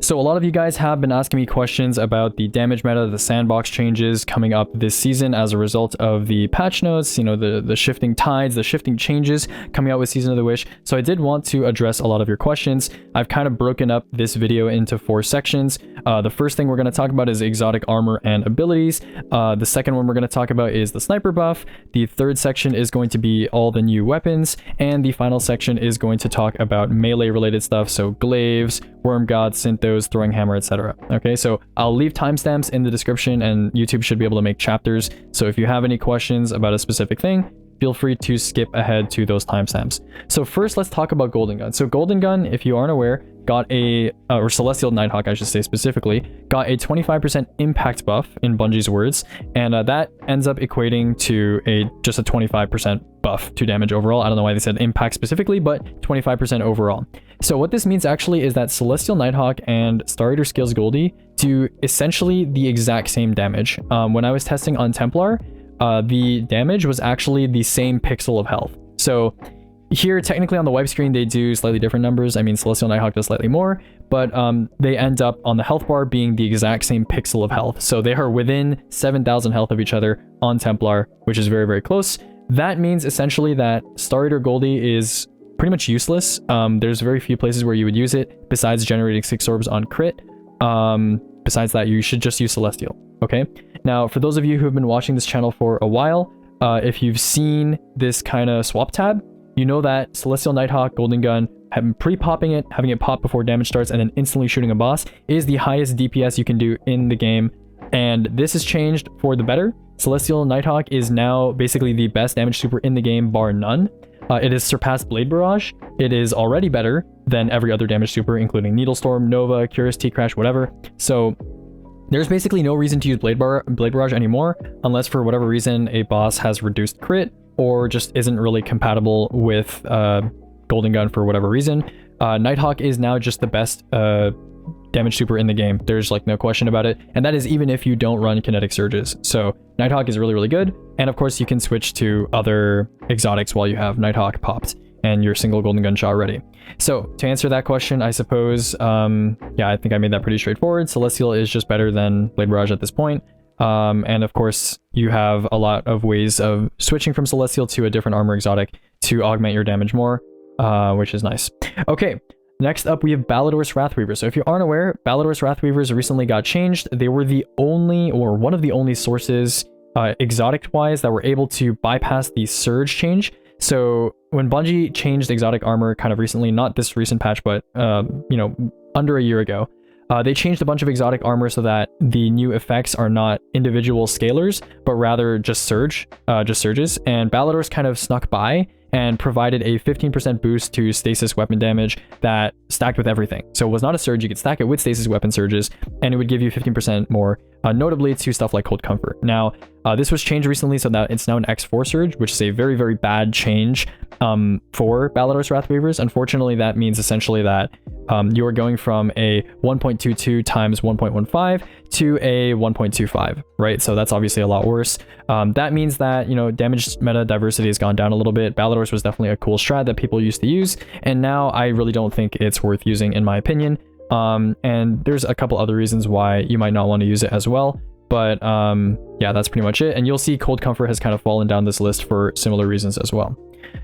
So a lot of you guys have been asking me questions about the damage meta, the sandbox changes coming up this season as a result of the patch notes, you know, the shifting tides, the shifting changes coming out with Season of the Wish. So I did want to address a lot of your questions. I've kind of broken up this video into 4 sections. The first thing we're going to talk about is exotic armor and abilities. The second one we're going to talk about is the sniper buff. The third section is going to be all the new weapons. And the final section is going to talk about melee related stuff. So Glaives, Wormgod, Synthoceps, Throwing Hammer, etc. Okay, so I'll leave timestamps in the description and YouTube should be able to make chapters. So if you have any questions about a specific thing, feel free to skip ahead to those timestamps. So first, let's talk about Golden Gun. So Golden Gun, if you aren't aware, got a, or Celestial Nighthawk, I should say specifically, got a 25% impact buff in Bungie's words, and that ends up equating to just a 25% buff to damage overall. I don't know why they said impact specifically, but 25% overall. So what this means actually is that Celestial Nighthawk and Star Eater Scales Goldie do essentially the exact same damage. When I was testing on Templar, the damage was actually the same pixel of health. So here, technically on the wipe screen, they do slightly different numbers. I mean, Celestial Nighthawk does slightly more, but they end up on the health bar being the exact same pixel of health. So they are within 7,000 health of each other on Templar, which is very, very close. That means essentially that Star Eater Goldie is pretty much useless. There's very few places where you would use it besides generating 6 orbs on crit. Besides that, you should just use Celestial. Okay, now for those of you who have been watching this channel for a while, if you've seen this kind of swap tab, you know that Celestial Nighthawk Golden Gun, pre-popping it, having it pop before damage starts, and then instantly shooting a boss is the highest DPS you can do in the game. And this has changed for the better. Celestial Nighthawk is now basically the best damage super in the game, bar none. It has surpassed Blade Barrage. It is already better than every other damage super, including Needlestorm, Nova, Curious, T-Crash, whatever. So there's basically no reason to use Blade Barrage anymore, unless for whatever reason a boss has reduced crit or just isn't really compatible with Golden Gun for whatever reason. Nighthawk is now just the best damage super in the game. There's like no question about it, and that is even if you don't run kinetic surges. So Nighthawk is really, really good, and of course you can switch to other exotics while you have Nighthawk popped and your single Golden Gun shot ready. So to answer that question, I suppose, yeah, I think I made that pretty straightforward. Celestial is just better than Blade Barrage at this point. And of course, you have a lot of ways of switching from Celestial to a different armor exotic to augment your damage more, which is nice. Okay, next up we have Ballidorse Wrathweavers. So if you aren't aware, Ballidorse Wrathweavers recently got changed. They were the only, or one of the only sources, exotic-wise, that were able to bypass the surge change. So when Bungie changed exotic armor kind of recently, not this recent patch, but you know, under a year ago, they changed a bunch of exotic armor so that the new effects are not individual scalars, but rather just surges. And Ballidorse kind of snuck by and provided a 15% boost to stasis weapon damage that stacked with everything. So it was not a surge, you could stack it with stasis weapon surges, and it would give you 15% more, notably to stuff like Cold Comfort. Now, this was changed recently so that it's now an X4 surge, which is a very, very bad change for Ballidorse Wrathweavers. Unfortunately, that means essentially that you are going from a 1.22 times 1.15 to a 1.25, right? So that's obviously a lot worse. That means that, you know, damage meta diversity has gone down a little bit. Ballidorse was definitely a cool strat that people used to use, and now I really don't think it's worth using, in my opinion. And there's a couple other reasons why you might not want to use it as well. But yeah, that's pretty much it. And you'll see Cold Comfort has kind of fallen down this list for similar reasons as well.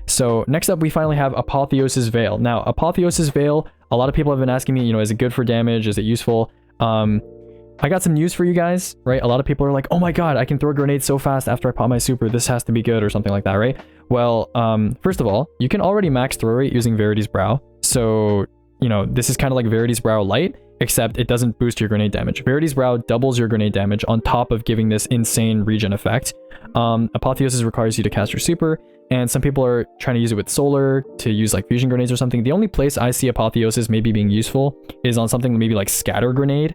So next up, we finally have Apotheosis Veil. Now, Apotheosis Veil, a lot of people have been asking me, you know, is it good for damage? Is it useful? I got some news for you guys, right? A lot of people are like, oh my god, I can throw grenades so fast after I pop my super. This has to be good or something like that, right? Well, first of all, you can already max throw rate using Verity's Brow. So, you know, this is kind of like Verity's Brow Light, except it doesn't boost your grenade damage. Verity's Brow doubles your grenade damage on top of giving this insane regen effect. Apotheosis requires you to cast your super, and some people are trying to use it with solar to use like fusion grenades or something. The only place I see Apotheosis maybe being useful is on something maybe like Scatter Grenade.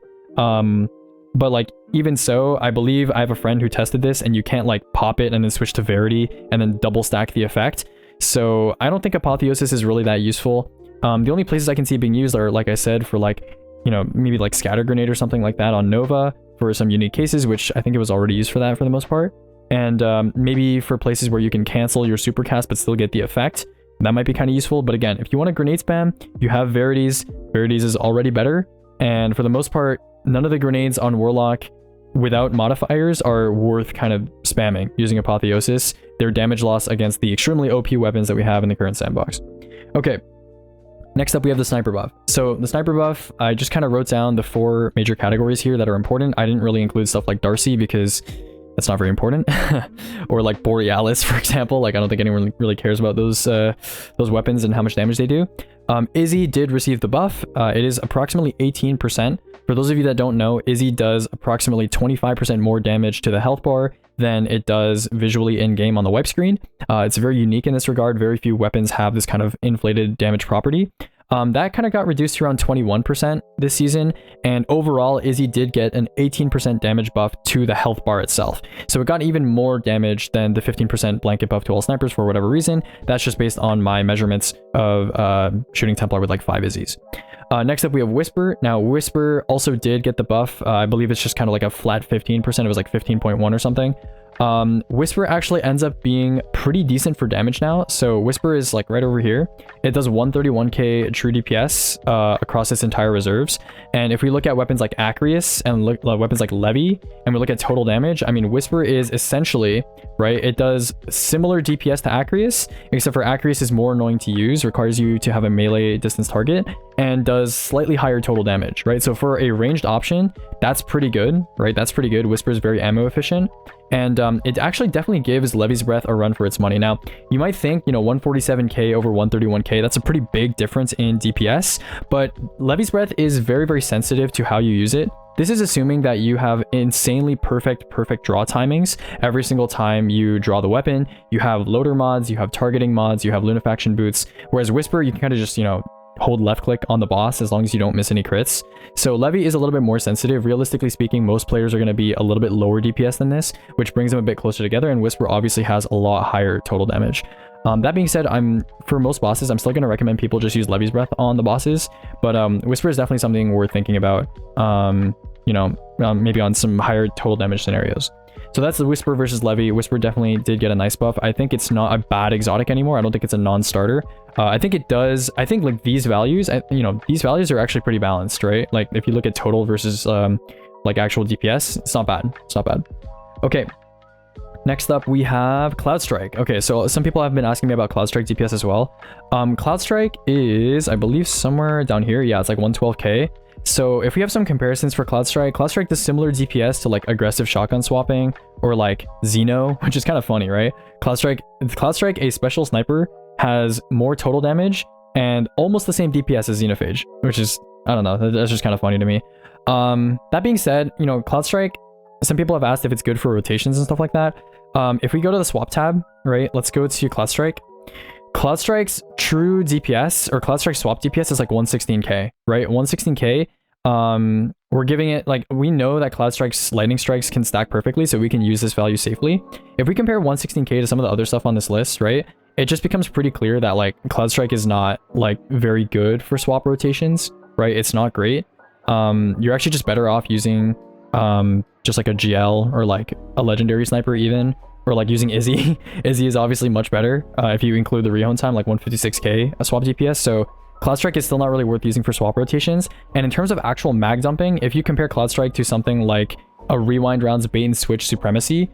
But like, even so, I believe I have a friend who tested this and you can't like pop it and then switch to Verity and then double stack the effect. So I don't think Apotheosis is really that useful. The only places I can see it being used are, like I said, for like, you know, maybe like Scatter Grenade or something like that on Nova for some unique cases, which I think it was already used for that for the most part. And maybe for places where you can cancel your super cast but still get the effect, that might be kind of useful. But again, if you want a grenade spam, you have Verity's. Verity's is already better. And for the most part, none of the grenades on Warlock without modifiers are worth kind of spamming using Apotheosis. Their damage loss against the extremely OP weapons that we have in the current sandbox. Okay, next up we have the sniper buff. So the sniper buff, I just kind of wrote down the 4 major categories here that are important. I didn't really include stuff like Darcy because that's not very important. Or like Borealis, for example. Like I don't think anyone really cares about those weapons and how much damage they do. Izzy did receive the buff. It is approximately 18%. For those of you that don't know, Izzy does approximately 25% more damage to the health bar than it does visually in-game on the wipe screen. It's very unique in this regard. Very few weapons have this kind of inflated damage property. That kind of got reduced to around 21% this season, and overall Izzy did get an 18% damage buff to the health bar itself. So it got even more damage than the 15% blanket buff to all snipers for whatever reason. That's just based on my measurements of shooting Templar with like 5 Izzies. Next up we have Whisper. Now Whisper also did get the buff. I believe it's just kind of like a flat 15%. It was like 15.1 or something. Whisper actually ends up being pretty decent for damage now. So Whisper is like right over here. It does 131k true DPS across its entire reserves. And if we look at weapons like Acreus and weapons like Levy, and we look at total damage, I mean, Whisper is essentially, right, it does similar DPS to Acreus, except for Acreus is more annoying to use, requires you to have a melee distance target, and does slightly higher total damage, right? So for a ranged option, that's pretty good, right? That's pretty good. Whisper is very ammo efficient. And it actually definitely gives Levy's Breath a run for its money. Now, you might think, you know, 147k over 131k, that's a pretty big difference in DPS, but Levy's Breath is very, very sensitive to how you use it. This is assuming that you have insanely perfect draw timings every single time you draw the weapon. You have loader mods, you have targeting mods, you have Lunafaction boots, whereas Whisper, you can kind of just, you know, hold left click on the boss as long as you don't miss any crits. So Levy is a little bit more sensitive. Realistically speaking, most players are going to be a little bit lower DPS than this, which brings them a bit closer together, and Whisper obviously has a lot higher total damage. That being said, for most bosses, I'm still going to recommend people just use Levy's Breath on the bosses, but Whisper is definitely something worth thinking about, you know, maybe on some higher total damage scenarios. So that's the Whisper versus Levy. Whisper definitely did get a nice buff. I think it's not a bad exotic anymore. I don't think it's a non-starter. I think it does. I think like these values, you know, these values are actually pretty balanced, right? Like if you look at total versus like actual DPS, it's not bad. It's not bad. Okay. Next up, we have Cloudstrike. Okay, so some people have been asking me about Cloudstrike DPS as well. Cloudstrike is, I believe, somewhere down here. Yeah, it's like 112k. So if we have some comparisons for Cloudstrike does similar DPS to like aggressive shotgun swapping or like Xeno, which is kind of funny, right? Cloudstrike, a special sniper, has more total damage and almost the same DPS as Xenophage, which is, I don't know, that's just kind of funny to me. That being said, you know, Cloudstrike, some people have asked if it's good for rotations and stuff like that. If we go to the swap tab, right, let's go to Cloudstrike. Cloudstrike's true DPS or Cloudstrike swap DPS is like 116k, right? 116k. We're giving it, like, we know that Cloudstrike's lightning strikes can stack perfectly, so we can use this value safely. If we compare 116k to some of the other stuff on this list, right, it just becomes pretty clear that like Cloudstrike is not like very good for swap rotations, right? It's not great. You're actually just better off using just like a GL or like a legendary sniper even, or like using Izzy. Izzy is obviously much better if you include the rehone time, like 156k a swap DPS. So Cloudstrike is still not really worth using for swap rotations. And in terms of actual mag dumping, if you compare Cloudstrike to something like a rewind rounds bait and switch supremacy,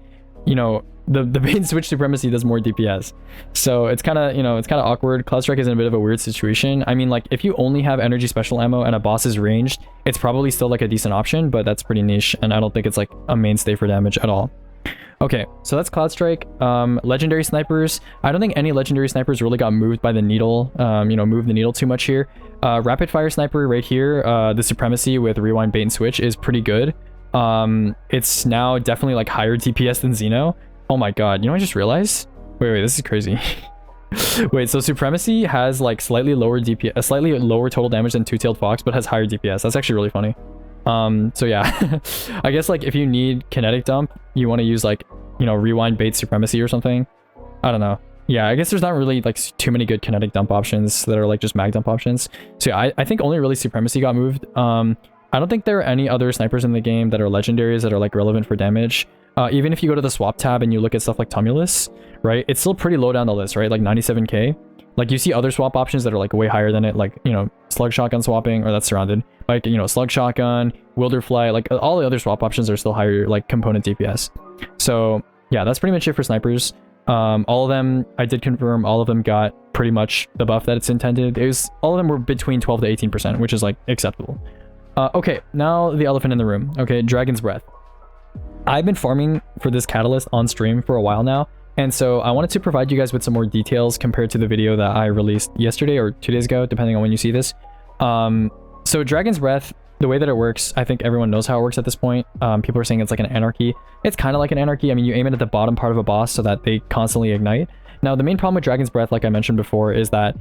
you know, the bait and switch supremacy does more DPS. So it's kind of, you know, it's kind of awkward. Cloudstrike is in a bit of a weird situation. I mean, like if you only have energy special ammo and a boss is ranged, it's probably still like a decent option, but that's pretty niche and I don't think it's like a mainstay for damage at all. Okay, so that's Cloudstrike. Legendary snipers. I don't think any legendary snipers really got moved by the needle, you know, moved the needle too much here. Rapid fire sniper right here, the supremacy with rewind bait and switch is pretty good. It's now definitely like higher DPS than Xeno. Oh my god, you know what I just realized? Wait, this is crazy. Wait, so Supremacy has like slightly lower DPS, a slightly lower total damage than Two-Tailed Fox, but has higher DPS. That's actually really funny. So yeah, I guess like if you need kinetic dump, you want to use like, you know, rewind bait Supremacy or something. I don't know. Yeah, I guess there's not really like too many good kinetic dump options that are like just mag dump options. So yeah, I think only really Supremacy got moved. I don't think there are any other snipers in the game that are legendaries that are like relevant for damage. Even if you go to the swap tab and you look at stuff like Tumulus, right, it's still pretty low down the list, right? Like 97k. Like you see other swap options that are like way higher than it, like, you know, slug shotgun swapping, or that's surrounded. Like, you know, slug shotgun, wilderfly, like all the other swap options are still higher like component DPS. So yeah, that's pretty much it for snipers. All of them, I did confirm, all of them got pretty much the buff that it's intended. All of them were between 12 to 18%, which is like acceptable. Okay, now the elephant in the room. Okay, Dragon's Breath. I've been farming for this catalyst on stream for a while now, and so I wanted to provide you guys with some more details compared to the video that I released yesterday or 2 days ago, depending on when you see this. So Dragon's Breath, the way that it works, I think everyone knows how it works at this point. People are saying it's like an anarchy. It's kind of like an anarchy. I mean, you aim it at the bottom part of a boss so that they constantly ignite. Now, the main problem with Dragon's Breath, like I mentioned before, is that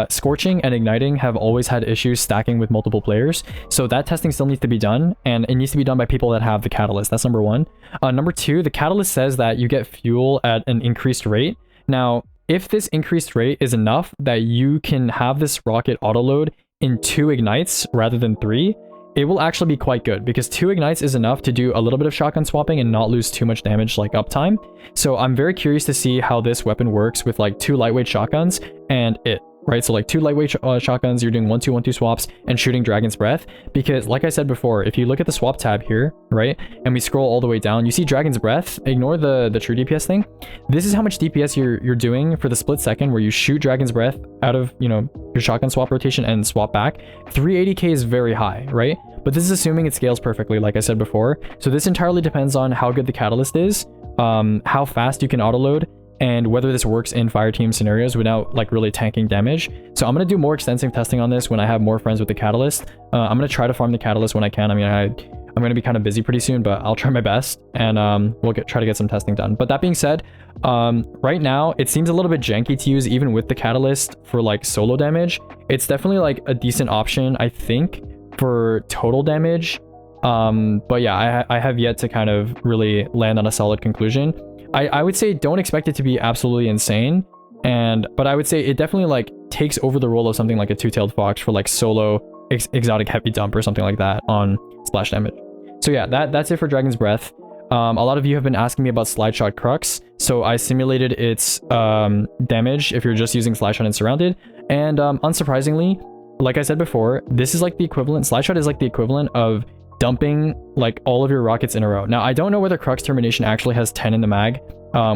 Scorching and Igniting have always had issues stacking with multiple players. So that testing still needs to be done, and it needs to be done by people that have the Catalyst. That's number one. Number two, the Catalyst says that you get fuel at an increased rate. Now, if this increased rate is enough that you can have this rocket autoload in 2 ignites rather than 3, it will actually be quite good, because 2 ignites is enough to do a little bit of shotgun swapping and not lose too much damage like uptime. So I'm very curious to see how this weapon works with like 2 lightweight shotguns and it, right? So like 2 lightweight shotguns, you're doing 1-2, 1-2 swaps and shooting Dragon's Breath. Because like I said before, if you look at the swap tab here, right, and we scroll all the way down, you see Dragon's Breath. Ignore the true DPS thing. This is how much DPS you're doing for the split second where you shoot Dragon's Breath out of, you know, your shotgun swap rotation and swap back. 380k is very high, right? But this is assuming it scales perfectly, like I said before. So this entirely depends on how good the Catalyst is, how fast you can autoload, and whether this works in fireteam scenarios without like really tanking damage. So I'm going to do more extensive testing on this when I have more friends with the Catalyst. I'm going to try to farm the Catalyst when I can. I mean, I'm going to be kind of busy pretty soon, but I'll try my best, and we'll try to get some testing done. But that being said, right now it seems a little bit janky to use even with the Catalyst for like solo damage. It's definitely like a decent option, I think, for total damage. But yeah, I have yet to kind of really land on a solid conclusion. I would say don't expect it to be absolutely insane, but I would say it definitely like takes over the role of something like a two-tailed fox for like solo exotic heavy dump or something like that on splash damage. So yeah, that's it for Dragon's Breath. A lot of you have been asking me about Slide Shot Crux, so I simulated its damage if you're just using Slide Shot and Surrounded, and unsurprisingly, like I said before, this is like the equivalent, Slide Shot is like the equivalent of dumping like all of your rockets in a row. Now, I don't know whether Crux Termination actually has 10 in the mag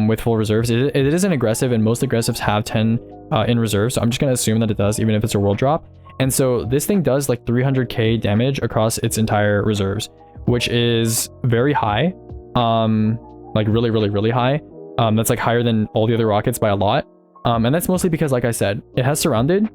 with full reserves. It is an aggressive, and most aggressives have 10 in reserve, so I'm just going to assume that it does, even if it's a world drop. And so this thing does like 300k damage across its entire reserves, which is very high, like really, really, really high. That's like higher than all the other rockets by a lot. And that's mostly because, like I said, it has Surrounded.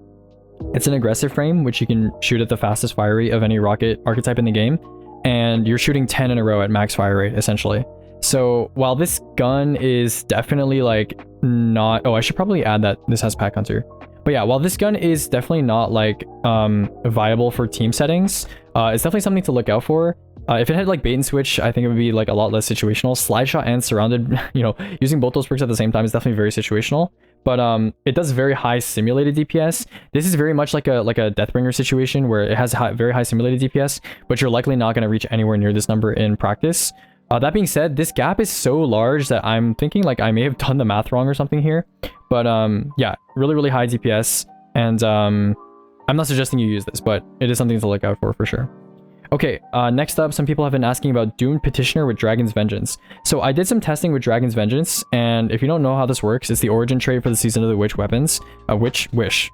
It's an aggressive frame, which you can shoot at the fastest fire rate of any rocket archetype in the game, and you're shooting 10 in a row at max fire rate, essentially. So while this gun is definitely like not... Oh, I should probably add that this has Pack Hunter. But yeah, while this gun is definitely not like viable for team settings, it's definitely something to look out for. If it had like bait and switch, I think it would be like a lot less situational. Slide Shot and Surrounded, you know, using both those perks at the same time is definitely very situational. But it does very high simulated DPS. This is very much like a Deathbringer situation where it has very high simulated DPS, but you're likely not going to reach anywhere near this number in practice. That being said, this gap is so large that I'm thinking like I may have done the math wrong or something here. But yeah, really, really high DPS. And I'm not suggesting you use this, but it is something to look out for sure. Okay, next up, some people have been asking about Doomed Petitioner with Dragon's Vengeance. So I did some testing with Dragon's Vengeance, and if you don't know how this works, it's the origin trait for the Season of the Witch weapons. Wish was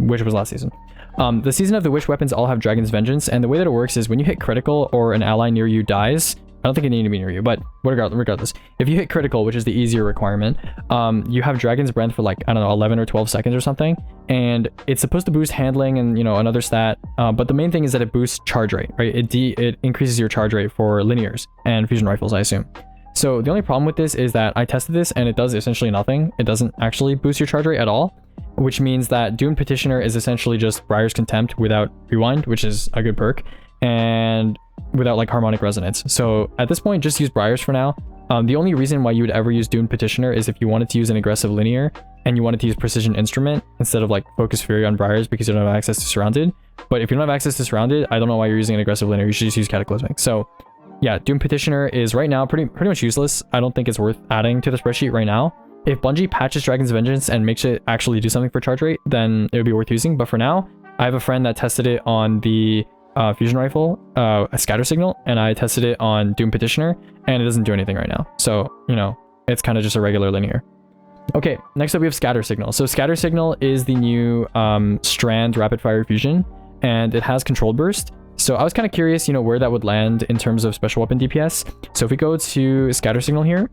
last season. The Season of the Witch weapons all have Dragon's Vengeance, and the way that it works is when you hit critical or an ally near you dies, I don't think it needs to be near you, but regardless, if you hit critical, which is the easier requirement, you have Dragon's Breath for like, I don't know, 11 or 12 seconds or something, and it's supposed to boost handling and, you know, another stat, but the main thing is that it boosts charge rate, right? It increases your charge rate for linears and fusion rifles, I assume. So the only problem with this is that I tested this and it does essentially nothing. It doesn't actually boost your charge rate at all, which means that Doomed Petitioner is essentially just Briar's Contempt without Rewind, which is a good perk, and without like harmonic resonance. So at this point, just use Briars for now. The only reason why you would ever use Doomed Petitioner is if you wanted to use an aggressive linear and you wanted to use Precision Instrument instead of like Focus Fury on Briars because you don't have access to Surrounded. But if you don't have access to Surrounded, I don't know why you're using an aggressive linear. You should just use Cataclysmic. So yeah, Doomed Petitioner is right now pretty much useless. I don't think it's worth adding to the spreadsheet right now. If Bungie patches Dragon's Vengeance and makes it actually do something for charge rate, then it would be worth using. But for now, I have a friend that tested it on the fusion rifle, a scatter signal, and I tested it on Doom Petitioner, and it doesn't do anything right now. So, you know, it's kind of just a regular linear. Okay, next up we have Scatter Signal. So Scatter Signal is the new Strand Rapid Fire Fusion, and it has Controlled Burst. So I was kind of curious, you know, where that would land in terms of special weapon DPS. So if we go to Scatter Signal here,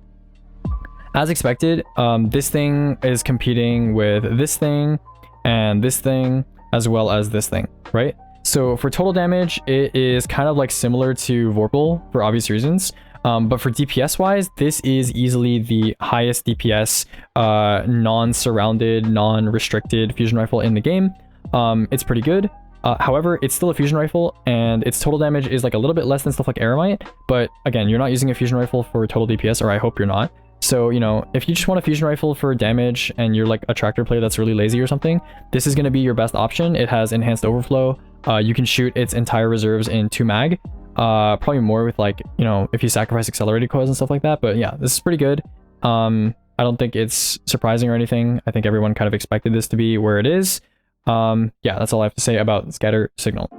as expected, this thing is competing with this thing, and this thing, as well as this thing, right? So for total damage, it is kind of like similar to Vorpal for obvious reasons. But for DPS wise, this is easily the highest DPS non-surrounded, non-restricted fusion rifle in the game. It's pretty good. However, it's still a fusion rifle, and its total damage is like a little bit less than stuff like Aramite. But again, you're not using a fusion rifle for total DPS, or I hope you're not. So, you know, if you just want a fusion rifle for damage and you're like a tractor player that's really lazy or something, this is going to be your best option. It has enhanced overflow. You can shoot its entire reserves in 2 mag. Probably more with like, you know, if you sacrifice accelerated coils and stuff like that. But yeah, this is pretty good. I don't think it's surprising or anything. I think everyone kind of expected this to be where it is. Yeah, that's all I have to say about Scatter Signal.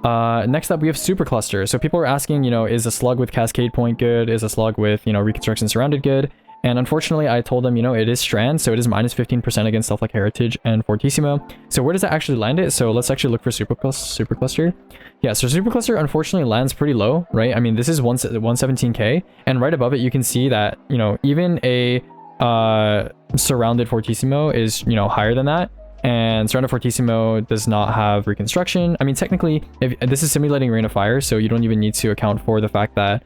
Next up, we have Supercluster. So people are asking, you know, is a slug with Cascade Point good? Is a slug with, you know, Reconstruction Surrounded good? And unfortunately, I told them, you know, it is Strand, so it is minus 15% against stuff like Heritage and Fortissimo. So where does that actually land it? So let's actually look for Supercluster. Yeah, so Supercluster unfortunately lands pretty low, right? I mean, this is 117k, and right above it, you can see that, you know, even a Surrounded Fortissimo is, you know, higher than that. And Surrounded Fortissimo does not have Reconstruction. I mean, technically, if this is simulating Rain of Fire, so you don't even need to account for the fact that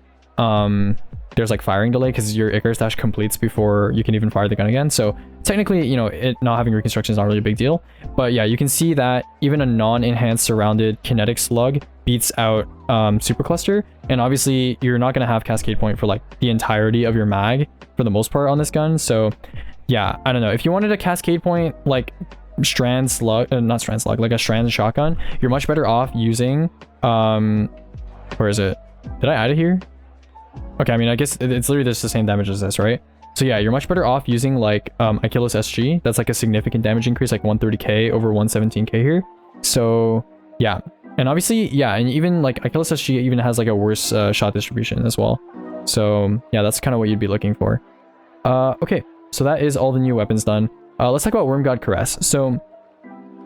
there's like firing delay because your Icarus dash completes before you can even fire the gun again. So technically, you know, it not having Reconstruction is not really a big deal. But yeah, you can see that even a non-enhanced surrounded kinetic slug beats out Supercluster. And obviously, you're not going to have Cascade Point for like the entirety of your mag for the most part on this gun. So yeah, I don't know. If you wanted a Cascade Point like Strand slug, not Strand slug, like a Strand shotgun, you're much better off using where is it? Did I add it here? Okay, I mean, I guess it's literally just the same damage as this, right? So yeah, you're much better off using like Achilles SG. That's like a significant damage increase, like 130k over 117k here. So yeah, and obviously, yeah, and even like Achilles SG even has like a worse shot distribution as well. So yeah, that's kind of what you'd be looking for. Okay, so that is all the new weapons done. Let's talk about Wormgod Caress. So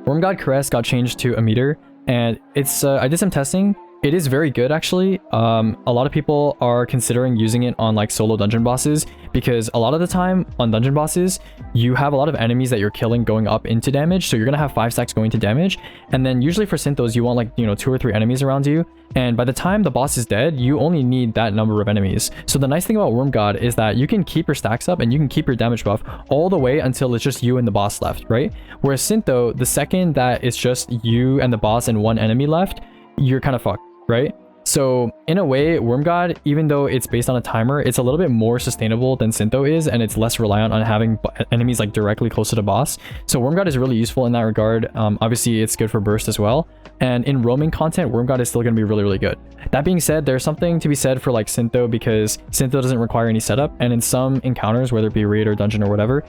Wormgod Caress got changed to a meter, and it's I did some testing. It is very good, actually. A lot of people are considering using it on like solo dungeon bosses, because a lot of the time on dungeon bosses, you have a lot of enemies that you're killing going up into damage. So you're going to have 5 stacks going to damage. And then usually for Synthos, you want like, you know, 2 or 3 enemies around you. And by the time the boss is dead, you only need that number of enemies. So the nice thing about Wormgod is that you can keep your stacks up and you can keep your damage buff all the way until it's just you and the boss left, right? Whereas Syntho, the second that it's just you and the boss and 1 enemy left, you're kind of fucked, right? So in a way, Wormgod, even though it's based on a timer, it's a little bit more sustainable than Syntho is, and it's less reliant on having enemies like directly close to the boss. So Wormgod is really useful in that regard. Obviously, it's good for burst as well. And in roaming content, Wormgod is still going to be really, really good. That being said, there's something to be said for like Syntho, because Syntho doesn't require any setup. And in some encounters, whether it be raid or dungeon or whatever,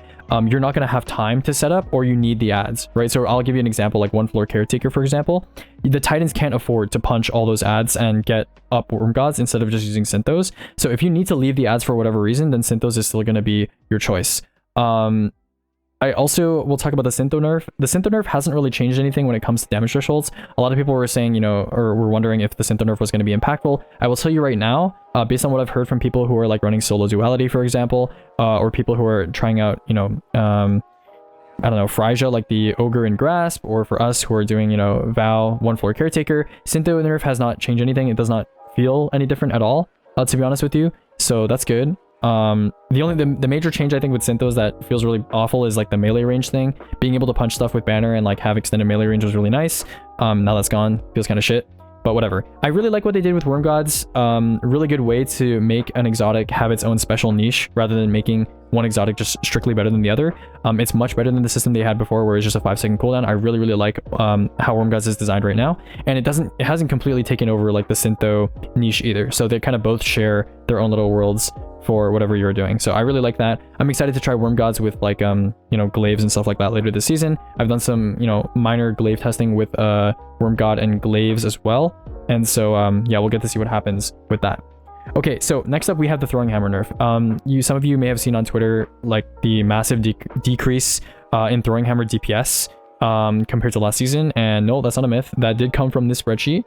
you're not going to have time to set up, or you need the ads, right? So I'll give you an example, like One Floor Caretaker, for example. The Titans can't afford to punch all those ads and get up Wormgods instead of just using Synthos. So if you need to leave the ads for whatever reason, then Synthos is still going to be your choice. I also will talk about the Syntho nerf. The Syntho nerf hasn't really changed anything when it comes to damage thresholds. A lot of people were saying, you know, or were wondering if the Syntho nerf was going to be impactful. I will tell you right now, based on what I've heard from people who are like running solo duality, for example, or people who are trying out, you know, I don't know, Phrygia, like the Ogre and Grasp, or for us who are doing, you know, Vow, One Floor Caretaker, Syntho nerf has not changed anything. It does not feel any different at all, to be honest with you. So that's good. The major change I think with Synthos that feels really awful is like the melee range thing. Being able to punch stuff with banner and like have extended melee range was really nice. Now that's gone, feels kind of shit, but whatever. I really like what they did with Wormgods. Really good way to make an exotic have its own special niche rather than making one exotic just strictly better than the other. It's much better than the system they had before, where it's just a 5-second cooldown. I really, really like how Wormgods is designed right now, and it hasn't completely taken over like the Syntho niche either. So they kind of both share their own little worlds for whatever you're doing. So I really like that. I'm excited to try Wormgods with like you know, Glaives and stuff like that later this season. I've done some, you know, minor Glaive testing with Wormgod and Glaives as well. And so yeah, we'll get to see what happens with that. Okay, so next up we have the Throwing Hammer nerf. Some of you may have seen on Twitter like the massive decrease in Throwing Hammer DPS compared to last season, and no, that's not a myth. That did come from this spreadsheet.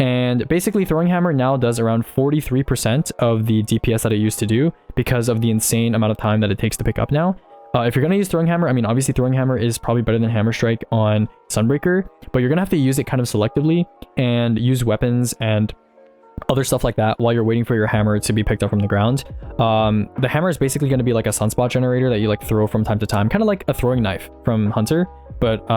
And basically Throwing Hammer now does around 43% of the DPS that it used to do because of the insane amount of time that it takes to pick up now. If you're going to use Throwing Hammer, I mean, obviously Throwing Hammer is probably better than Hammer Strike on Sunbreaker, but you're going to have to use it kind of selectively and use weapons and other stuff like that while you're waiting for your hammer to be picked up from the ground. The hammer is basically going to be like a sunspot generator that you like throw from time to time, kind of like a throwing knife from Hunter, but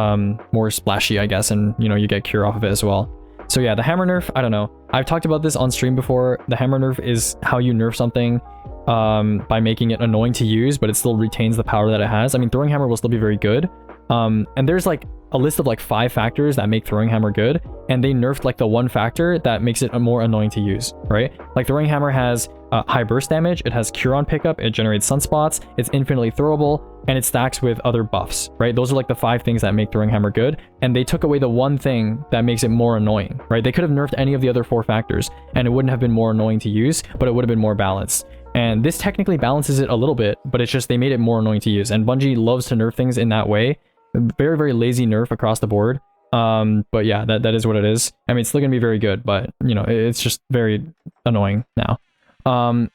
more splashy, I guess, and you know, you get cure off of it as well. So yeah, the hammer nerf, I don't know. I've talked about this on stream before. The hammer nerf is how you nerf something by making it annoying to use, but it still retains the power that it has. I mean, Throwing Hammer will still be very good. And there's like a list of like 5 factors that make Throwing Hammer good, and they nerfed like the one factor that makes it more annoying to use, right? Like Throwing Hammer has high burst damage, it has cure on pickup, it generates sunspots, it's infinitely throwable, and it stacks with other buffs, right? Those are like the 5 things that make Throwing Hammer good, and they took away the one thing that makes it more annoying, right? They could have nerfed any of the other 4 factors and it wouldn't have been more annoying to use, but it would have been more balanced. And this technically balances it a little bit, but it's just they made it more annoying to use, and Bungie loves to nerf things in that way. Very, very lazy nerf across the board. But yeah, that is what it is. I mean, it's still gonna be very good, but you know, it's just very annoying now.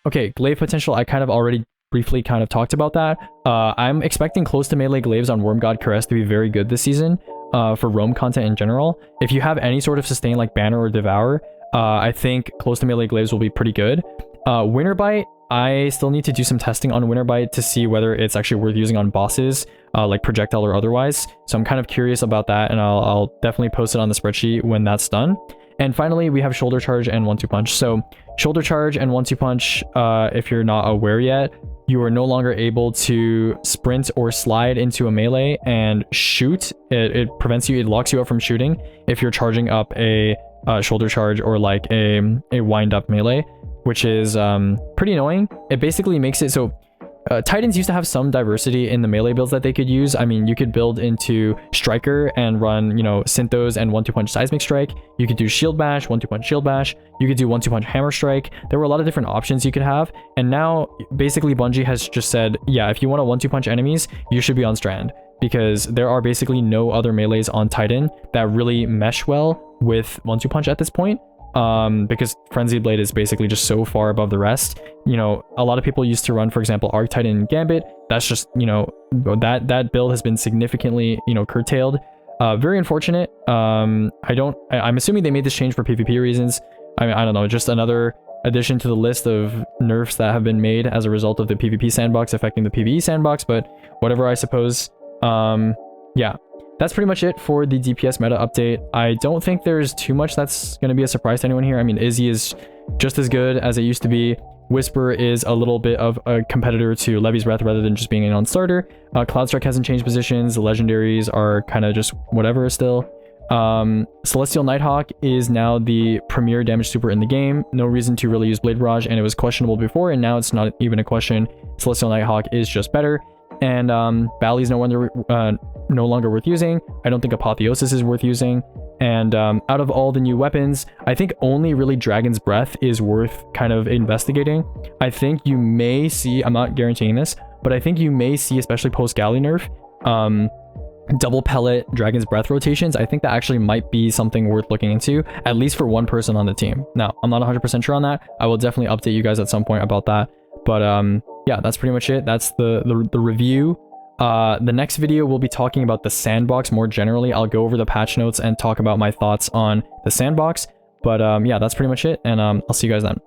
Okay, glaive potential, I kind of already briefly kind of talked about that. I'm expecting close to melee glaives on Wormgod Caress to be very good this season, for roam content in general. If you have any sort of sustain like banner or devour, I think close to melee glaives will be pretty good. Winterbite, I still need to do some testing on Winterbite to see whether it's actually worth using on bosses, like projectile or otherwise. So I'm kind of curious about that, and I'll definitely post it on the spreadsheet when that's done. And finally, we have Shoulder Charge and 1-2 Punch. So Shoulder Charge and 1-2 Punch, if you're not aware yet, you are no longer able to sprint or slide into a melee and shoot. It prevents you, it locks you up from shooting if you're charging up a Shoulder Charge or like a wind up melee, which is pretty annoying. It basically makes it so Titans used to have some diversity in the melee builds that they could use. I mean, you could build into Striker and run, you know, Synthos and 1-2 Punch Seismic Strike. You could do Shield Bash, 1-2 Punch Shield Bash. You could do 1-2 Punch Hammer Strike. There were a lot of different options you could have. And now, basically, Bungie has just said, yeah, if you want to 1-2 Punch enemies, you should be on Strand. Because there are basically no other melees on Titan that really mesh well with 1-2 Punch at this point. Because Frenzied Blade is basically just so far above the rest. You know, a lot of people used to run, for example, Arc Titan and Gambit. That's just, you know, that build has been significantly, you know, curtailed. Very unfortunate. I'm assuming they made this change for PvP reasons. I mean, I don't know, just another addition to the list of nerfs that have been made as a result of the PvP sandbox affecting the PvE sandbox, but whatever, I suppose. Yeah. That's pretty much it for the DPS meta update. I don't think there's too much that's going to be a surprise to anyone here. I mean, Izzy is just as good as it used to be. Whisper is a little bit of a competitor to Levy's Breath rather than just being a non-starter. Cloudstrike hasn't changed positions. The legendaries are kind of just whatever still. Celestial Nighthawk is now the premier damage super in the game. No reason to really use Blade Barrage, and it was questionable before, and now it's not even a question. Celestial Nighthawk is just better. And Bally's no longer worth using. I don't think Apotheosis is worth using. And out of all the new weapons, I think only really Dragon's Breath is worth kind of investigating. I think you may see, I'm not guaranteeing this, but I think you may see, especially post-Galley nerf, double pellet Dragon's Breath rotations. I think that actually might be something worth looking into, at least for one person on the team. Now, I'm not 100% sure on that. I will definitely update you guys at some point about that. But yeah, that's pretty much it. That's the review. The next video we'll be talking about the sandbox more generally. I'll go over the patch notes and talk about my thoughts on the sandbox. But yeah, that's pretty much it, and I'll see you guys then.